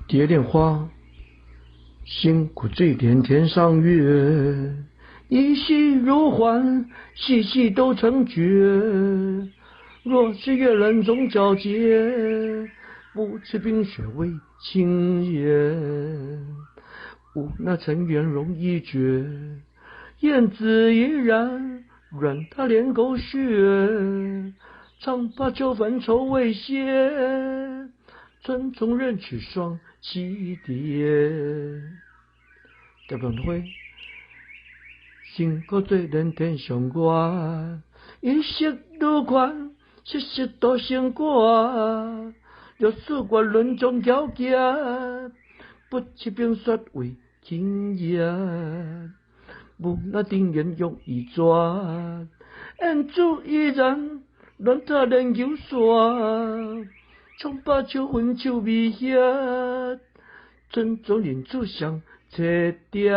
蝶恋花，星谷坠点天上月，一夕如幻，细细都成绝。若是月人终皎洁，不知冰雪为情也。吾那尘缘容易绝，燕子依然软他恋狗血。常把酒饭愁未歇，村中人去双栖蝶。蝶恋花，星谷坠点天上月，一夕如幻，细细都成歌。若是月轮终皎洁，不知冰雪为情也。吾那tình缘容易绝，燕子依然软他恋狗血。常把酒饭愁未歇，村中人去双栖蝶。